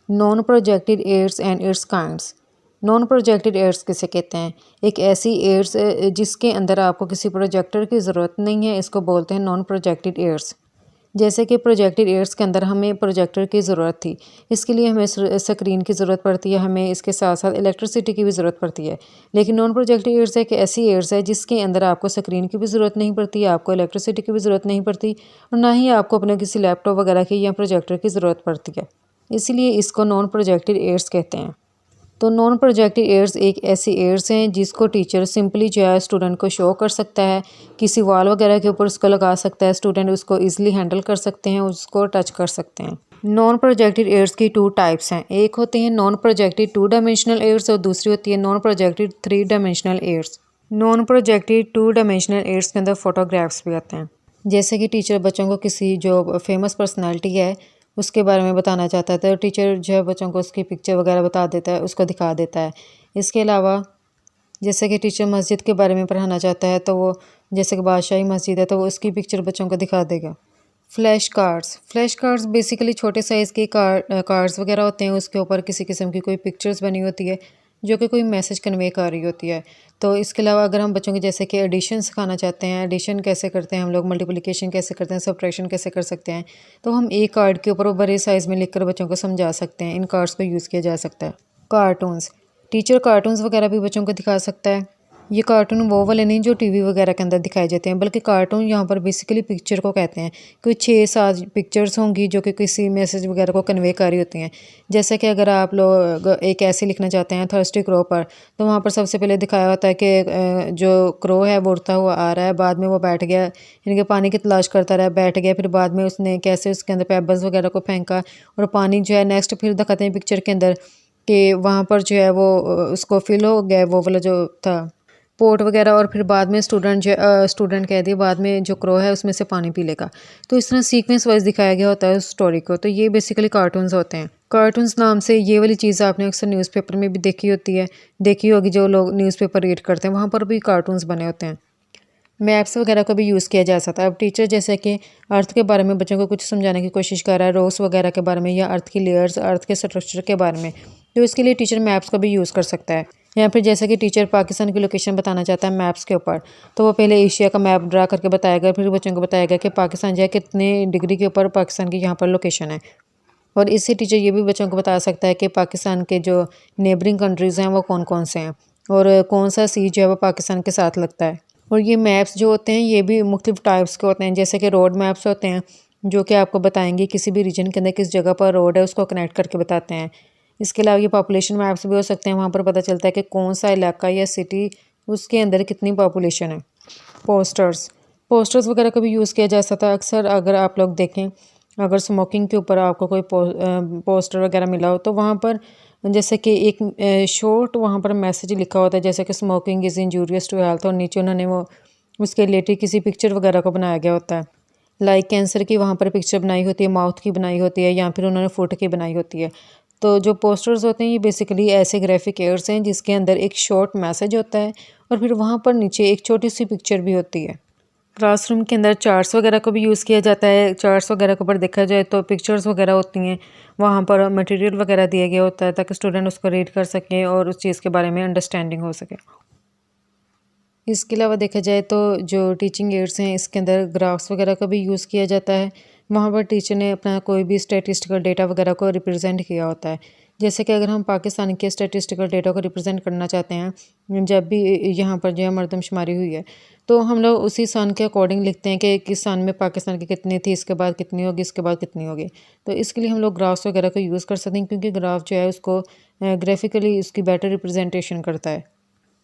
Non projected aids and its kinds. Non projected aids किसे कहते हैं? एक ऐसी एड्स जिसके अंदर आपको किसी प्रोजेक्टर की ज़रूरत नहीं है, इसको बोलते हैं नॉन प्रोजेक्टेड एड्स। जैसे कि प्रोजेक्टेड एड्स के अंदर हमें प्रोजेक्टर की ज़रूरत थी, इसके लिए हमें स्क्रीन की ज़रूरत पड़ती है, हमें इसके साथ साथ इलेक्ट्रिसिटी की भी ज़रूरत पड़ती है। लेकिन नॉन प्रोजेक्टेड एड्स एक ऐसी एड्स है जिसके अंदर आपको स्क्रीन की भी ज़रूरत नहीं पड़ती, आपको इलेक्ट्रिसिटी की भी ज़रूरत नहीं पड़ती और ना ही आपको अपने किसी लैपटॉप वगैरह की या प्रोजेक्टर की ज़रूरत पड़ती है। इसीलिए इसको नॉन प्रोजेक्टेड एड्स कहते हैं। तो नॉन प्रोजेक्टेड एड्स एक ऐसी एड्स हैं जिसको टीचर सिंपली जो है स्टूडेंट को शो कर सकता है, किसी वॉल वगैरह के ऊपर उसको लगा सकता है, स्टूडेंट उसको ईजिली हैंडल कर सकते हैं, उसको टच कर सकते हैं। नॉन प्रोजेक्टेड एड्स की 2 टाइप्स हैं, एक होती है नॉन प्रोजेक्टेड 2 डायमेंशनल एड्स और दूसरी होती है non projected 3 dimensional aids. Non projected 2 dimensional aids के अंदर फोटोग्राफ्स भी आते हैं। जैसे कि टीचर बच्चों को किसी जो फेमस पर्सनैलिटी है उसके बारे में बताना चाहता है तो टीचर जो है बच्चों को उसकी पिक्चर वगैरह बता देता है, उसको दिखा देता है। इसके अलावा जैसे कि टीचर मस्जिद के बारे में पढ़ाना चाहता है तो वो जैसे कि बादशाही मस्जिद है तो वो उसकी पिक्चर बच्चों को दिखा देगा। फ्लैश कार्ड्स बेसिकली छोटे साइज़ के कार्ड्स वगैरह होते हैं, उसके ऊपर किसी किस्म की कोई पिक्चर्स बनी होती है जो कि कोई मैसेज कन्वे कर रही होती है। तो इसके अलावा अगर हम बच्चों को जैसे कि एडिशन सिखाना चाहते हैं, एडिशन कैसे करते हैं हम लोग, मल्टीप्लिकेशन कैसे करते हैं, सब्ट्रैक्शन कैसे कर सकते हैं, तो हम एक कार्ड के ऊपर वो बड़े साइज़ में लिखकर बच्चों को समझा सकते हैं। इन कार्ड्स को यूज़ किया जा सकता है। कार्टून्स, टीचर कार्टून्स वगैरह भी बच्चों को दिखा सकता है। ये कार्टून वो वाले नहीं जो टीवी वगैरह के अंदर दिखाए जाते हैं, बल्कि कार्टून यहाँ पर बेसिकली पिक्चर को कहते हैं। कोई 6-7 पिक्चर्स होंगी जो कि किसी मैसेज वगैरह को कन्वे कर रही होती हैं। जैसे कि अगर आप लोग एक ऐसे लिखना चाहते हैं थर्स्टी क्रो पर, तो वहाँ पर सबसे पहले दिखाया होता है कि जो क्रो है वो उड़ता हुआ आ रहा है, बाद में वो बैठ गया, यानी कि पानी की तलाश करता रहा, बैठ गया, फिर बाद में उसने कैसे उसके अंदर पेबल्स वगैरह को फेंका और पानी जो है नेक्स्ट फिर दिखाते हैं पिक्चर के अंदर कि वहाँ पर जो है वो उसको फिल हो गया वो वाला जो था पोर्ट वगैरह, और फिर बाद में स्टूडेंट कह दिया बाद में जो क्रो है उसमें से पानी पी लेगा। तो इस तरह सीक्वेंस वाइज दिखाया गया होता है उस स्टोरी को। तो ये बेसिकली कार्टून्स होते हैं। कार्टून्स नाम से ये वाली चीज़ आपने अक्सर न्यूज़पेपर में भी देखी होती है, देखी होगी जो लोग न्यूज़पेपर रीड करते हैं, वहाँ पर भी कार्टून्स बने होते हैं। मैप्स वगैरह को भी यूज़ किया जा सकता है। अब टीचर जैसे कि अर्थ के बारे में बच्चों को कुछ समझाने की कोशिश कर रहा है, रोज वगैरह के बारे में या अर्थ की लेयर्स, अर्थ के स्ट्रक्चर के बारे में, तो इसके लिए टीचर मैप्स का भी यूज़ कर सकता है। या फिर जैसे कि टीचर पाकिस्तान की लोकेशन बताना चाहता है मैप्स के ऊपर, तो वो पहले एशिया का मैप ड्रा करके बताएगा, फिर बच्चों को बताएगा कि पाकिस्तान जो है कितने डिग्री के ऊपर पाकिस्तान की यहाँ पर लोकेशन है। और इससे टीचर ये भी बच्चों को बता सकता है कि पाकिस्तान के जो नेबरिंग कंट्रीज़ हैं वो कौन कौन से हैं और कौन सा सी जो है वो पाकिस्तान के साथ लगता है। और ये मैप्स जो होते हैं ये भी मुख्तलिफ टाइप्स के होते हैं, जैसे कि रोड मैप्स होते हैं जो कि आपको बताएंगे किसी भी रीजन के अंदर किस जगह पर रोड है उसको कनेक्ट करके बताते हैं। इसके अलावा ये पॉपुलेशन मैप्स भी हो सकते हैं, वहाँ पर पता चलता है कि कौन सा इलाका या सिटी उसके अंदर कितनी पॉपुलेशन है। पोस्टर्स वगैरह का भी यूज़ किया जा सकता है। अक्सर अगर आप लोग देखें, अगर स्मोकिंग के ऊपर आपको कोई पोस्टर वगैरह मिला हो तो वहाँ पर जैसे कि एक शॉर्ट वहाँ पर मैसेज लिखा होता है जैसे कि smoking is injurious to health, और नीचे उन्होंने वो उसके रिलेटेड किसी पिक्चर वगैरह को बनाया गया होता है। लाइक कैंसर की वहाँ पर पिक्चर बनाई होती है, माउथ की बनाई होती है, या फिर उन्होंने फुट की बनाई होती है। तो जो पोस्टर्स होते हैं ये बेसिकली ऐसे ग्राफिक एड्स हैं जिसके अंदर एक शॉर्ट मैसेज होता है और फिर वहाँ पर नीचे एक छोटी सी पिक्चर भी होती है। क्लासरूम के अंदर चार्ट्स वगैरह को भी यूज़ किया जाता है। चार्ट्स वगैरह के ऊपर देखा जाए तो पिक्चर्स वगैरह होती हैं, वहाँ पर मटेरियल वगैरह दिया गया होता है ताकि स्टूडेंट उसको रीड कर सकें और उस चीज़ के बारे में अंडरस्टैंडिंग हो सके। इसके अलावा देखा जाए तो जो टीचिंग एड्स हैं इसके अंदर ग्राफ्स वगैरह का भी यूज़ किया जाता है। वहाँ पर टीचर ने अपना कोई भी स्टैटिस्टिकल डेटा वगैरह को रिप्रेजेंट किया होता है। जैसे कि अगर हम पाकिस्तान के स्टैटिस्टिकल डेटा को रिप्रेजेंट करना चाहते हैं, जब भी यहाँ पर जो है मरदमशुमारी हुई है तो हम लोग उसी सन के अकॉर्डिंग लिखते हैं कि किस सन में पाकिस्तान की कितनी थी, इसके बाद कितनी होगी, इसके बाद कितनी होगी। तो इसके लिए हम लोग ग्राफ्स वगैरह को यूज़ कर सकते हैं क्योंकि ग्राफ जो है उसको ग्राफिकली उसकी बेटर रिप्रेजेंटेशन करता है।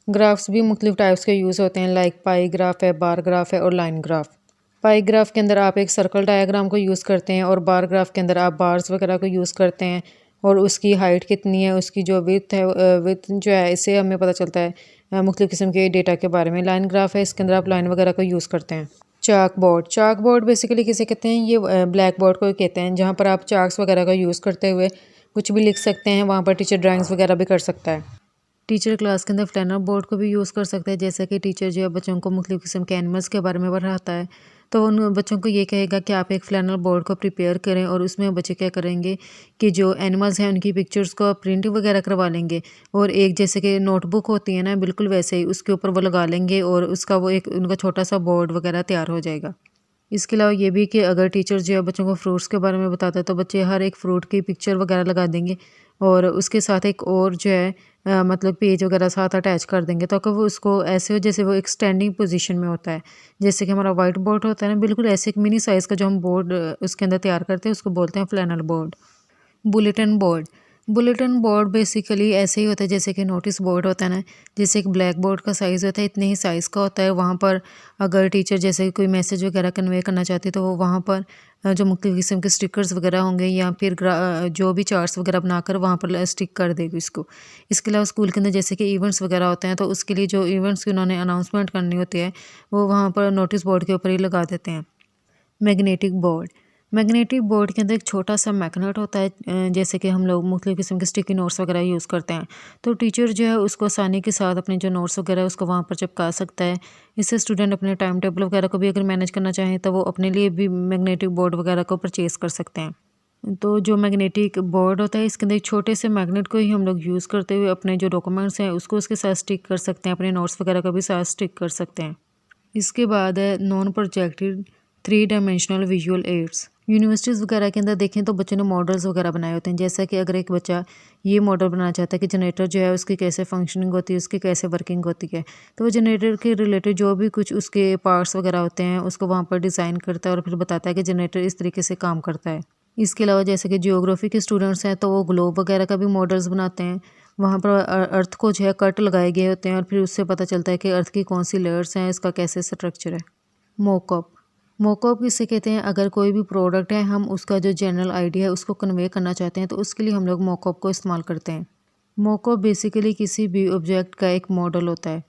ग्राफ्स भी मुख्तलिफ टाइप्स के यूज़ होते हैं, लाइक पाई ग्राफ है, बार ग्राफ है और लाइन ग्राफ। पाई ग्राफ के अंदर आप एक सर्कल डायग्राम को यूज़ करते हैं और बार ग्राफ के अंदर आप बार्स वगैरह को यूज़ करते हैं और उसकी हाइट कितनी है, उसकी जो विड्थ है, विड्थ जो है इससे हमें पता चलता है मुख्तलिफ किस्म के डेटा के बारे में। लाइन ग्राफ है, इसके अंदर आप लाइन वगैरह को यूज़ करते हैं। चाक बोर्ड बेसिकली किसे कहते हैं? ये ब्लैक बोर्ड को कहते हैं, जहाँ पर आप चार्ट्स वगैरह का यूज़ करते हुए कुछ भी लिख सकते हैं। वहाँ पर टीचर ड्राइंग्स वगैरह भी कर सकता है। टीचर क्लास के अंदर फ्लैनर बोर्ड को भी यूज़ कर सकते हैं, जैसे कि टीचर जो है बच्चों को मुख्तलिफ किस्म के एनिमल्स के बारे में पढ़ाता है तो उन बच्चों को ये कहेगा कि आप एक फ्लैनल बोर्ड को प्रिपेयर करें और उसमें बच्चे क्या करेंगे कि जो एनिमल्स हैं उनकी पिक्चर्स को प्रिंट वगैरह करवा लेंगे और एक जैसे कि नोटबुक होती है ना, बिल्कुल वैसे ही उसके ऊपर वो लगा लेंगे और उसका वो एक उनका छोटा सा बोर्ड वगैरह तैयार हो जाएगा। इसके अलावा ये भी कि अगर टीचर जो है बच्चों को फ्रूट्स के बारे में बताता है तो बच्चे हर एक फ्रूट की पिक्चर वगैरह लगा देंगे और उसके साथ एक और जो है मतलब पेज वगैरह साथ अटैच कर देंगे ताकि वो उसको ऐसे हो जैसे वो एक स्टैंडिंग पोजीशन में होता है। जैसे कि हमारा वाइट बोर्ड होता है ना, बिल्कुल ऐसे एक मिनी साइज़ का जो हम बोर्ड उसके अंदर तैयार करते हैं उसको बोलते हैं flannel board. Bulletin board. Bulletin board basically ऐसे ही होता है जैसे कि नोटिस बोर्ड होता है ना, जैसे एक ब्लैक बोर्ड का साइज़ होता है इतने ही साइज़ का होता है। वहाँ पर अगर टीचर जैसे कोई मैसेज वगैरह कन्वे करना चाहती है तो वो वहाँ पर जो मुख्तलिफ़ किस्म के स्टिकर्स वगैरह होंगे या फिर जो भी चार्ट्स वगैरह बनाकर वहाँ पर स्टिक कर देगी इसको। इसके अलावा स्कूल के अंदर जैसे कि इवेंट्स वगैरह होते हैं तो उसके लिए जो इवेंट्स की उन्होंने अनाउंसमेंट करनी होती है वो वहाँ पर नोटिस बोर्ड के ऊपर ही लगा देते हैं। Magnetic board. मैग्नेटिक बोर्ड के अंदर एक छोटा सा मैग्नेट होता है, जैसे कि हम लोग मुख्तलिफ़ किस्म के स्टिकी नोट्स वगैरह यूज़ करते हैं तो टीचर जो है उसको आसानी के साथ अपने जो नोट्स वगैरह है उसको वहाँ पर चिपका सकता है। इससे स्टूडेंट अपने टाइम टेबल वगैरह को भी अगर मैनेज करना चाहें तो वो अपने लिए भी मैग्नेटिक बोर्ड वगैरह को परचेज़ कर सकते हैं। तो जो मैग्नेटिक बोर्ड होता है इसके अंदर एक छोटे से मैग्नेट को ही हम लोग यूज़ करते हुए अपने जो डॉक्यूमेंट्स हैं उसको उसके साथ स्टिक कर सकते हैं, अपने नोट्स वगैरह को भी साथ स्टिक कर सकते हैं। इसके बाद है non projected 3 dimensional visual aids. Universities वगैरह के अंदर देखें तो बच्चों ने मॉडल्स वगैरह बनाए होते हैं, जैसा कि अगर एक बच्चा ये मॉडल बनाना चाहता है कि जनरेटर जो है उसकी कैसे फंक्शनिंग होती है, उसकी कैसे वर्किंग होती है, तो वो जनरेटर के रिलेटेड जो भी कुछ उसके पार्ट्स वगैरह होते हैं उसको वहाँ पर डिज़ाइन करता है और फिर बताता है कि जनरेटर इस तरीके से काम करता है। इसके अलावा जैसे कि जियोग्राफी के स्टूडेंट्स हैं तो वो ग्लोब वगैरह का भी मॉडल्स बनाते हैं। वहाँ पर अर्थ को जो है कट लगाए गए होते हैं और फिर उससे पता चलता है कि अर्थ की कौन सी लेयर्स हैं, इसका कैसे स्ट्रक्चर है। मोकअप। मोकअप किसे कहते हैं? अगर कोई भी प्रोडक्ट है हम उसका जो जनरल आइडिया है उसको कन्वे करना चाहते हैं तो उसके लिए हम लोग मोकअप को इस्तेमाल करते हैं। मोकअप बेसिकली किसी भी ऑब्जेक्ट का एक मॉडल होता है।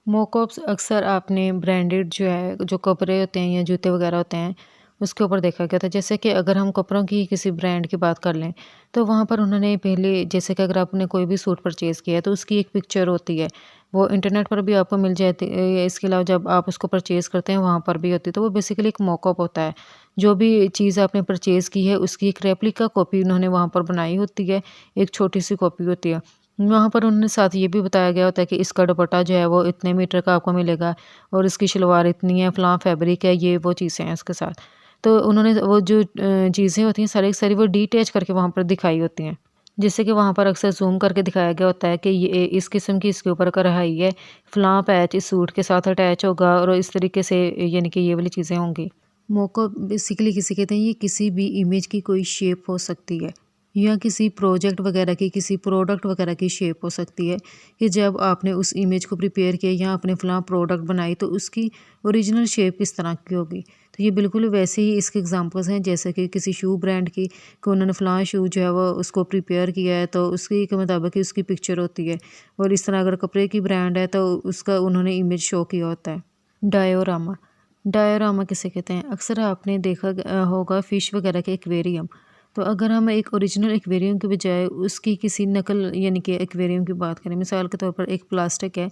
मोकअप्स अक्सर आपने ब्रांडेड जो है जो कपड़े होते हैं या जूते वगैरह होते हैं उसके ऊपर देखा गया था। जैसे कि अगर हम कपड़ों की किसी ब्रांड की बात कर लें तो वहाँ पर उन्होंने पहले जैसे कि अगर आपने कोई भी सूट परचेज़ किया है तो उसकी एक पिक्चर होती है, वो इंटरनेट पर भी आपको मिल जाती है। इसके अलावा जब आप उसको परचेज़ करते हैं वहाँ पर भी होती है, तो वो बेसिकली एक मॉकअप होता है। जो भी चीज़ आपने परचेज़ की है उसकी एक रेप्लिका कॉपी उन्होंने वहाँ पर बनाई होती है, एक छोटी सी कॉपी होती है। वहाँ पर उन्होंने साथ ये भी बताया गया होता है कि इसका दुपट्टा जो है वो इतने मीटर का आपको मिलेगा और इसकी शलवार इतनी है, फलां फैब्रिक है, ये वो चीज़ें हैं इसके साथ। तो उन्होंने वो जो चीज़ें होती हैं सारी की सारी वो डिटैच करके वहाँ पर दिखाई होती हैं। जिससे कि वहाँ पर अक्सर ज़ूम करके दिखाया गया होता है कि ये इस किस्म की इसके ऊपर कढ़ाई है, फलां पैच इस सूट के साथ अटैच होगा और इस तरीके से यानी कि ये वाली चीज़ें होंगी। मोको बेसिकली किसे कहते हैं? ये किसी भी इमेज की कोई शेप हो सकती है या किसी प्रोजेक्ट वगैरह की, किसी प्रोडक्ट वगैरह की शेप हो सकती है कि जब आपने उस इमेज को प्रिपेयर किया या आपने फ़लाँ प्रोडक्ट बनाई तो उसकी ओरिजिनल शेप किस तरह की होगी। तो ये बिल्कुल वैसे ही इसके एग्जांपल्स हैं जैसे कि किसी शू ब्रांड की कि उन्होंने फ़लाँ शू जो है वो उसको प्रिपेयर किया है तो उसकी के मुताबिक ही उसकी पिक्चर होती है। और इस तरह अगर कपड़े की ब्रांड है तो उसका उन्होंने इमेज शो किया होता है। डायोरामा। डायोरामा किसे कहते हैं? अक्सर आपने देखा होगा फ़िश वगैरह के एक्वेरियम। तो अगर हम एक ओरिजिनल एक्वेरियम के बजाय उसकी किसी नकल यानी कि एक्वेरियम की बात करें, मिसाल के तौर पर एक प्लास्टिक है,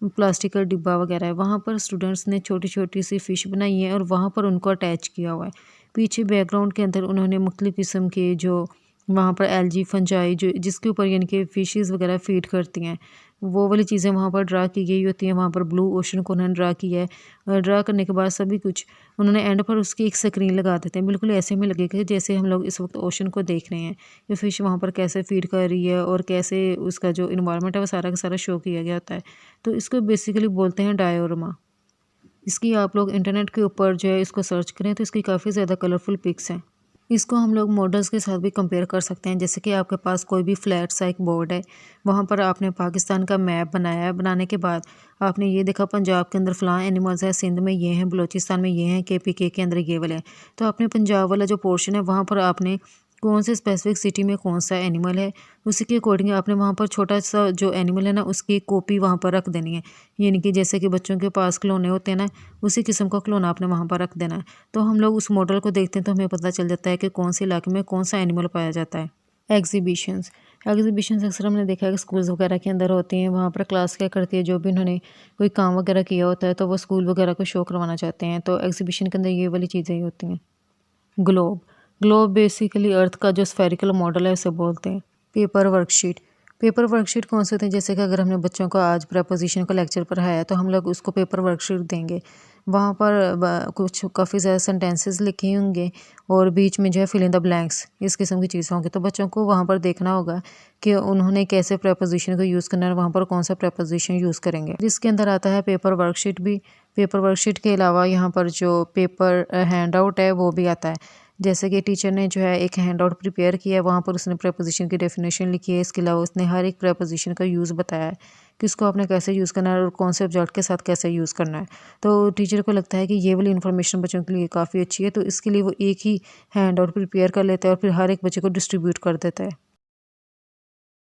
प्लास्टिक का डिब्बा वगैरह है, वहाँ पर स्टूडेंट्स ने छोटी-छोटी सी फ़िश बनाई है और वहाँ पर उनको अटैच किया हुआ है। पीछे बैकग्राउंड के अंदर उन्होंने मुख्तलिफ़ किस्म के जो वहाँ पर एल्गी फंजाई जो जिसके ऊपर यानी कि फ़िशेज़ वगैरह फ़ीड करती हैं, वो वाली चीज़ें वहाँ पर ड्रा की गई होती हैं। वहाँ पर ब्लू ओशन को उन्होंने ड्रा किया है और ड्रा करने के बाद सभी कुछ उन्होंने एंड पर उसकी एक स्क्रीन लगा देते हैं। बिल्कुल ऐसे में लगेगा जैसे हम लोग इस वक्त ओशन को देख रहे हैं, ये फ़िश वहाँ पर कैसे फ़ीड कर रही है और कैसे उसका जो इन्वायरमेंट है वो सारा का सारा शो किया गया होता है। तो इसको बेसिकली बोलते हैं डायोरामा। इसकी आप लोग इंटरनेट के ऊपर जो है इसको सर्च करें तो इसकी काफ़ी ज़्यादा कलरफुल पिक्स हैं। इसको हम लोग मॉडल्स के साथ भी कंपेयर कर सकते हैं। जैसे कि आपके पास कोई भी फ्लैट सा एक बोर्ड है, वहाँ पर आपने पाकिस्तान का मैप बनाया है, बनाने के बाद आपने ये देखा पंजाब के अंदर फ़लाँ एनिमल्स है, सिंध में ये हैं, बलूचिस्तान में ये हैं, KPK के अंदर ये वाले हैं। तो आपने पंजाब वाला जो पोर्शन है वहाँ पर आपने कौन से स्पेसिफिक सिटी में कौन सा एनिमल है उसी के अकॉर्डिंग आपने वहाँ पर छोटा सा जो एनिमल है ना उसकी कॉपी वहाँ पर रख देनी है। यानी कि जैसे कि बच्चों के पास खिलौने होते हैं ना, उसी किस्म का खिलौना आपने वहाँ पर रख देना है। तो हम लोग उस मॉडल को देखते हैं तो हमें पता चल जाता है कि कौन से इलाके में कौन सा एनिमल पाया जाता है। एग्जीबिशंस। एग्जीबिशंस अक्सर हमने देखा है कि स्कूल्स वगैरह के अंदर होती हैं। वहाँ पर क्लास क्या करती है, जो भी उन्होंने कोई काम वगैरह किया होता है तो वो स्कूल वगैरह को शो करवाना चाहते हैं, तो एग्जीबिशन के अंदर ये वाली चीज़ें ही होती हैं। ग्लोब ग्लोब बेसिकली अर्थ का जो स्फेरिकल मॉडल है उसे बोलते हैं। पेपर वर्कशीट कौन से होते हैं, जैसे कि अगर हमने बच्चों को आज प्रपोजिशन का लेक्चर पढ़ाया है तो हम लोग उसको पेपर वर्कशीट देंगे। वहाँ पर कुछ काफ़ी ज़्यादा सेंटेंसेस लिखे होंगे और बीच में जो है फिल इन द ब्लैंक्स इस किस्म की चीज़ें होंगी, तो बच्चों को वहाँ पर देखना होगा कि उन्होंने कैसे प्रपोजिशन को यूज़ करना है, वहाँ पर कौन सा प्रपोजिशन यूज़ करेंगे, जिसके अंदर आता है पेपर वर्कशीट भी। पेपर वर्कशीट के अलावा यहाँ पर जो पेपर हैंड आउट है वो भी आता है। जैसे कि टीचर ने जो है एक हैंड आउट प्रिपेयर किया है, वहाँ पर उसने प्रपोजिशन की डेफिनेशन लिखी है। इसके अलावा उसने हर एक प्रपोजिशन का यूज़ बताया है कि उसको आपने कैसे यूज़ करना है और कौन से ऑब्जेक्ट के साथ कैसे यूज़ करना है। तो टीचर को लगता है कि ये वाली इन्फॉर्मेशन बच्चों के लिए काफ़ी अच्छी है, तो इसके लिए वो एक ही हैंड आउट प्रिपेयर कर लेता है और फिर हर एक बच्चे को डिस्ट्रीब्यूट कर देता है।